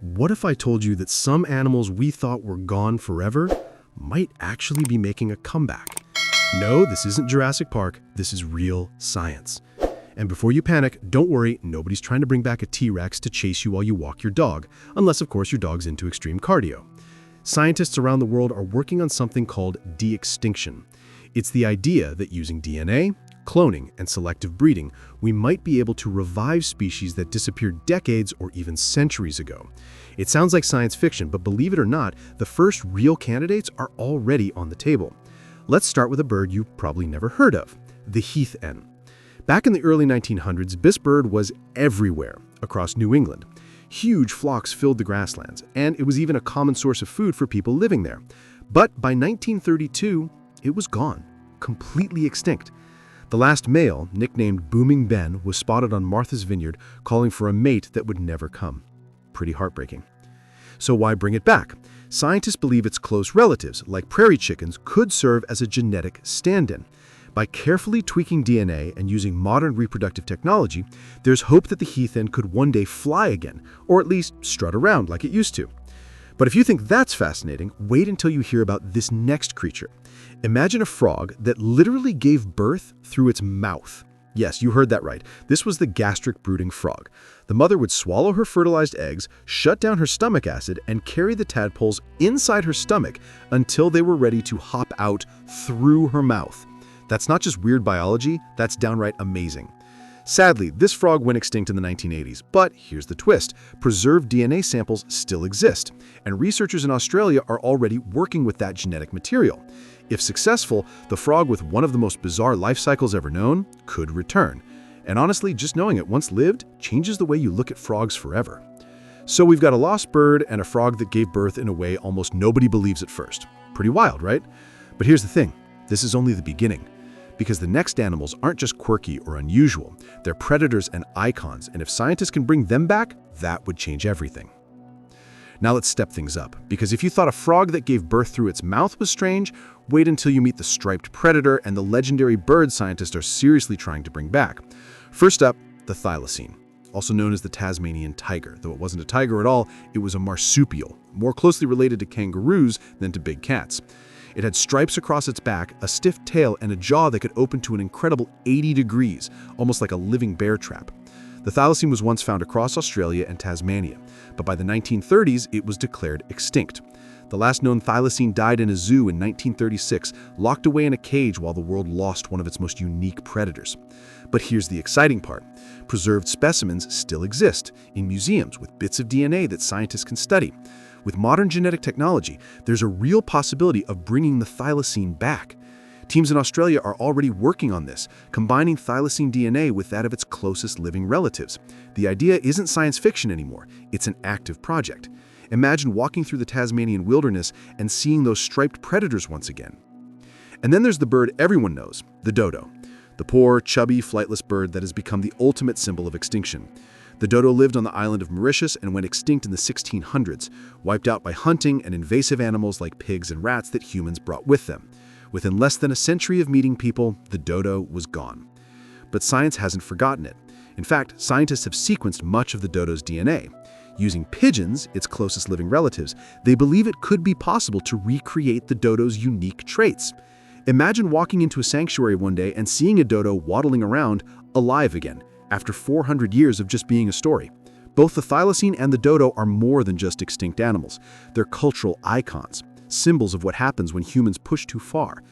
What if I told you that some animals we thought were gone forever might actually be making a comeback? No, this isn't Jurassic Park, this is real science. And before you panic, don't worry, nobody's trying to bring back a T-Rex to chase you while you walk your dog, unless of course your dog's into extreme cardio. Scientists around the world are working on something called de-extinction. It's the idea that using DNA, cloning, and selective breeding, we might be able to revive species that disappeared decades or even centuries ago. It sounds like science fiction, but believe it or not, the first real candidates are already on the table. Let's start with a bird you probably never heard of, the heath hen. Back in the early 1900s, this bird was everywhere across New England. Huge flocks filled the grasslands, and it was even a common source of food for people living there. But by 1932, it was gone, completely extinct. The last male, nicknamed Booming Ben, was spotted on Martha's Vineyard, calling for a mate that would never come. Pretty heartbreaking. So why bring it back? Scientists believe its close relatives, like prairie chickens, could serve as a genetic stand-in. By carefully tweaking DNA and using modern reproductive technology, there's hope that the heath hen could one day fly again, or at least strut around like it used to. But if you think that's fascinating, wait until you hear about this next creature. Imagine a frog that literally gave birth through its mouth. Yes, you heard that right. This was the gastric brooding frog. The mother would swallow her fertilized eggs, shut down her stomach acid, and carry the tadpoles inside her stomach until they were ready to hop out through her mouth. That's not just weird biology, that's downright amazing. Sadly, this frog went extinct in the 1980s, but here's the twist. Preserved DNA samples still exist, and researchers in Australia are already working with that genetic material. If successful, the frog with one of the most bizarre life cycles ever known could return. And honestly, just knowing it once lived changes the way you look at frogs forever. So we've got a lost bird and a frog that gave birth in a way almost nobody believes at first. Pretty wild, right? But here's the thing, this is only the beginning. Because the next animals aren't just quirky or unusual, they're predators and icons, and if scientists can bring them back, that would change everything. Now let's step things up, because if you thought a frog that gave birth through its mouth was strange, wait until you meet the striped predator and the legendary bird scientists are seriously trying to bring back. First up, the thylacine, also known as the Tasmanian tiger. Though it wasn't a tiger at all, it was a marsupial, more closely related to kangaroos than to big cats. It had stripes across its back, a stiff tail, and a jaw that could open to an incredible 80 degrees, almost like a living bear trap. The thylacine was once found across Australia and Tasmania, but by the 1930s, it was declared extinct. The last known thylacine died in a zoo in 1936, locked away in a cage while the world lost one of its most unique predators. But here's the exciting part. Preserved specimens still exist in museums with bits of DNA that scientists can study. With modern genetic technology, there's a real possibility of bringing the thylacine back. Teams in Australia are already working on this, combining thylacine DNA with that of its closest living relatives. The idea isn't science fiction anymore, it's an active project. Imagine walking through the Tasmanian wilderness and seeing those striped predators once again. And then there's the bird everyone knows, the dodo. The poor, chubby, flightless bird that has become the ultimate symbol of extinction. The dodo lived on the island of Mauritius and went extinct in the 1600s, wiped out by hunting and invasive animals like pigs and rats that humans brought with them. Within less than a century of meeting people, the dodo was gone. But science hasn't forgotten it. In fact, scientists have sequenced much of the dodo's DNA. Using pigeons, its closest living relatives, they believe it could be possible to recreate the dodo's unique traits. Imagine walking into a sanctuary one day and seeing a dodo waddling around, alive again, after 400 years of just being a story. Both the thylacine and the dodo are more than just extinct animals. They're cultural icons, symbols of what happens when humans push too far.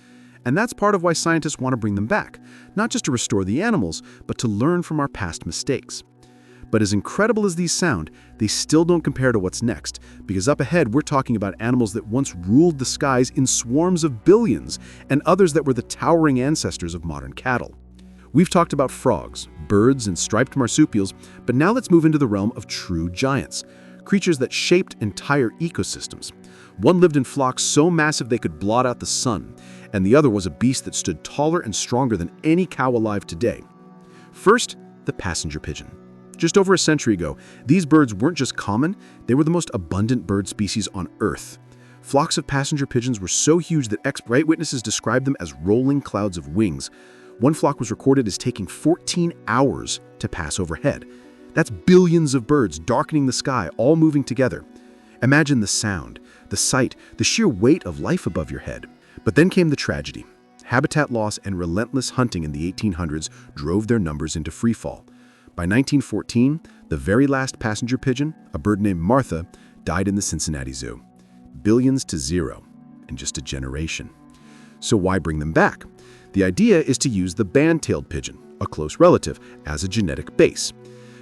And that's part of why scientists want to bring them back, not just to restore the animals, but to learn from our past mistakes. But as incredible as these sound, they still don't compare to what's next, because up ahead we're talking about animals that once ruled the skies in swarms of billions, and others that were the towering ancestors of modern cattle. We've talked about frogs, birds, and striped marsupials, but now let's move into the realm of true giants, creatures that shaped entire ecosystems. One lived in flocks so massive they could blot out the sun, and the other was a beast that stood taller and stronger than any cow alive today. First, the passenger pigeon. Just over a century ago, these birds weren't just common, they were the most abundant bird species on Earth. Flocks of passenger pigeons were so huge that expert witnesses described them as rolling clouds of wings. One flock was recorded as taking 14 hours to pass overhead. That's billions of birds darkening the sky, all moving together. Imagine the sound, the sight, the sheer weight of life above your head. But then came the tragedy. Habitat loss and relentless hunting in the 1800s drove their numbers into freefall. By 1914, the very last passenger pigeon, a bird named Martha, died in the Cincinnati Zoo. Billions to zero in just a generation. So why bring them back? The idea is to use the band-tailed pigeon, a close relative, as a genetic base.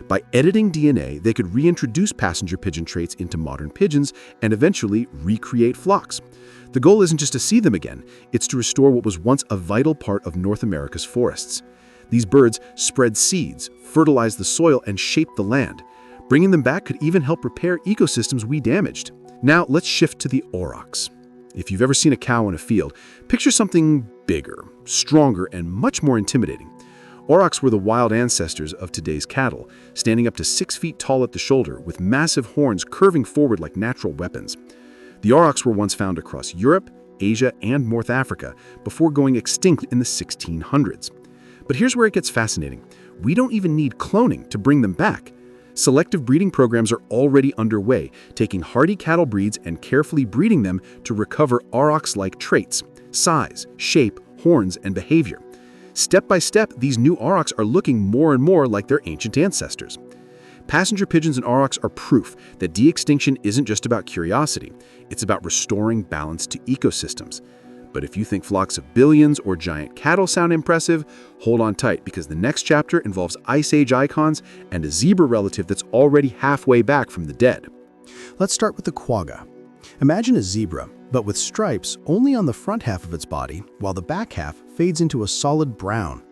By editing DNA, they could reintroduce passenger pigeon traits into modern pigeons and eventually recreate flocks. The goal isn't just to see them again, it's to restore what was once a vital part of North America's forests. These birds spread seeds, fertilize the soil, and shape the land. Bringing them back could even help repair ecosystems we damaged. Now let's shift to the aurochs. If you've ever seen a cow in a field, picture something bigger, stronger, and much more intimidating. Aurochs were the wild ancestors of today's cattle, standing up to 6 feet tall at the shoulder with massive horns curving forward like natural weapons. The aurochs were once found across Europe, Asia, and North Africa before going extinct in the 1600s. But here's where it gets fascinating. We don't even need cloning to bring them back. Selective breeding programs are already underway, taking hardy cattle breeds and carefully breeding them to recover aurochs-like traits, size, shape, horns, and behavior. Step by step, these new aurochs are looking more and more like their ancient ancestors. Passenger pigeons and aurochs are proof that de-extinction isn't just about curiosity, it's about restoring balance to ecosystems. But if you think flocks of billions or giant cattle sound impressive, hold on tight because the next chapter involves Ice Age icons and a zebra relative that's already halfway back from the dead. Let's start with the quagga. Imagine a zebra, but with stripes only on the front half of its body, while the back half fades into a solid brown.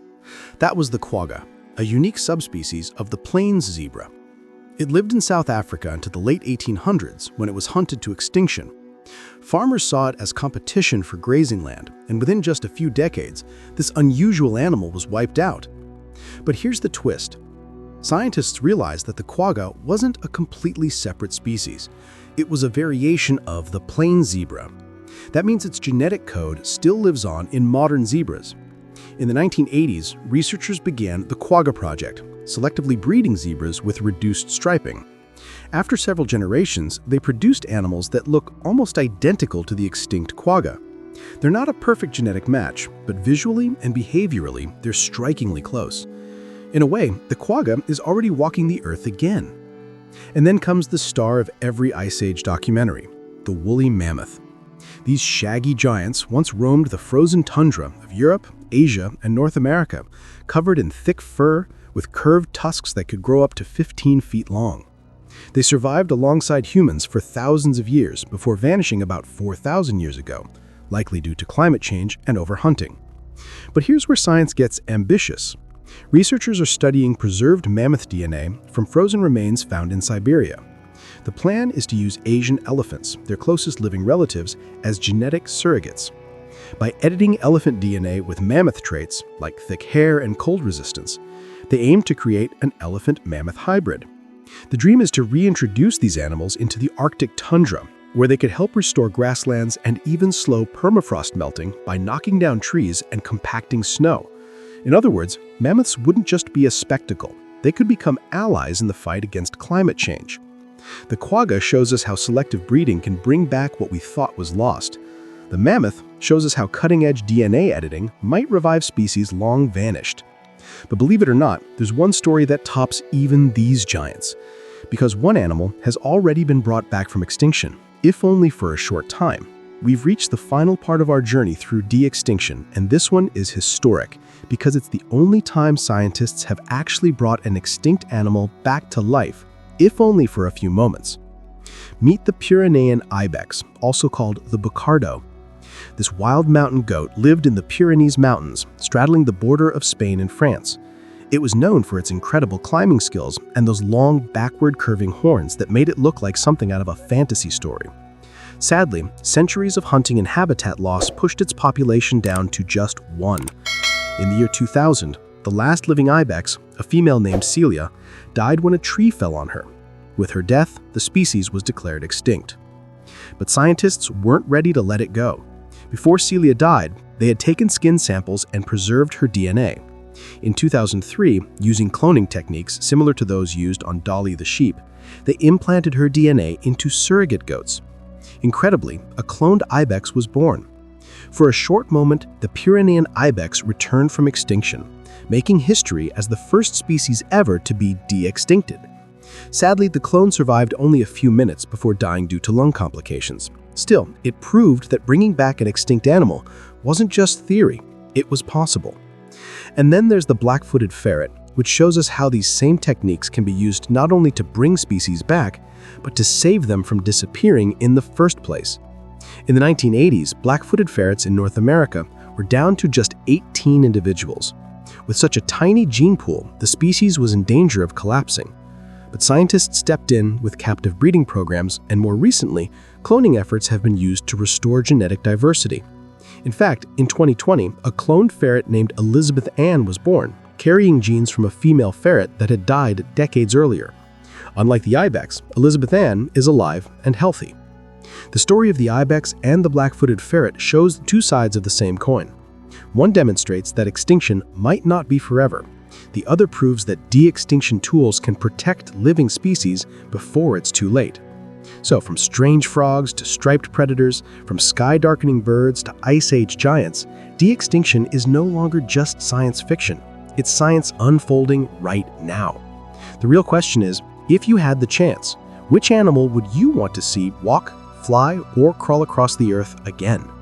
That was the quagga, a unique subspecies of the plains zebra. It lived in South Africa until the late 1800s when it was hunted to extinction. Farmers saw it as competition for grazing land, and within just a few decades, this unusual animal was wiped out. But here's the twist. Scientists realized that the quagga wasn't a completely separate species. It was a variation of the plains zebra. That means its genetic code still lives on in modern zebras. In the 1980s, researchers began the Quagga Project, selectively breeding zebras with reduced striping. After several generations, they produced animals that look almost identical to the extinct quagga. They're not a perfect genetic match, but visually and behaviorally, they're strikingly close. In a way, the quagga is already walking the earth again. And then comes the star of every Ice Age documentary, the woolly mammoth. These shaggy giants once roamed the frozen tundra of Europe, Asia, and North America, covered in thick fur with curved tusks that could grow up to 15 feet long. They survived alongside humans for thousands of years before vanishing about 4,000 years ago, likely due to climate change and overhunting. But here's where science gets ambitious. Researchers are studying preserved mammoth DNA from frozen remains found in Siberia. The plan is to use Asian elephants, their closest living relatives, as genetic surrogates. By editing elephant DNA with mammoth traits, like thick hair and cold resistance, they aim to create an elephant-mammoth hybrid. The dream is to reintroduce these animals into the Arctic tundra, where they could help restore grasslands and even slow permafrost melting by knocking down trees and compacting snow. In other words, mammoths wouldn't just be a spectacle. They could become allies in the fight against climate change. The quagga shows us how selective breeding can bring back what we thought was lost. The mammoth shows us how cutting-edge DNA editing might revive species long vanished. But believe it or not, there's one story that tops even these giants. Because one animal has already been brought back from extinction, if only for a short time. We've reached the final part of our journey through de-extinction, and this one is historic because it's the only time scientists have actually brought an extinct animal back to life, if only for a few moments. Meet the Pyrenean ibex, also called the bucardo. This wild mountain goat lived in the Pyrenees Mountains, straddling the border of Spain and France. It was known for its incredible climbing skills and those long, backward curving horns that made it look like something out of a fantasy story. Sadly, centuries of hunting and habitat loss pushed its population down to just one. In the year 2000, the last living ibex, a female named Celia, died when a tree fell on her. With her death, the species was declared extinct. But scientists weren't ready to let it go. Before Celia died, they had taken skin samples and preserved her DNA. In 2003, using cloning techniques similar to those used on Dolly the sheep, they implanted her DNA into surrogate goats. Incredibly, a cloned ibex was born. For a short moment, the Pyrenean ibex returned from extinction, making history as the first species ever to be de-extincted. Sadly, the clone survived only a few minutes before dying due to lung complications. Still, it proved that bringing back an extinct animal wasn't just theory, it was possible. And then there's the black-footed ferret, which shows us how these same techniques can be used not only to bring species back, but to save them from disappearing in the first place. In the 1980s, black-footed ferrets in North America were down to just 18 individuals. With such a tiny gene pool, the species was in danger of collapsing. But scientists stepped in with captive breeding programs, and more recently, cloning efforts have been used to restore genetic diversity. In fact, in 2020, a cloned ferret named Elizabeth Ann was born, carrying genes from a female ferret that had died decades earlier. Unlike the ibex, Elizabeth Ann is alive and healthy. The story of the ibex and the black-footed ferret shows two sides of the same coin. One demonstrates that extinction might not be forever. The other proves that de-extinction tools can protect living species before it's too late. So from strange frogs to striped predators, from sky-darkening birds to ice age giants, de-extinction is no longer just science fiction. It's science unfolding right now. The real question is, if you had the chance, which animal would you want to see walk, fly, or crawl across the Earth again?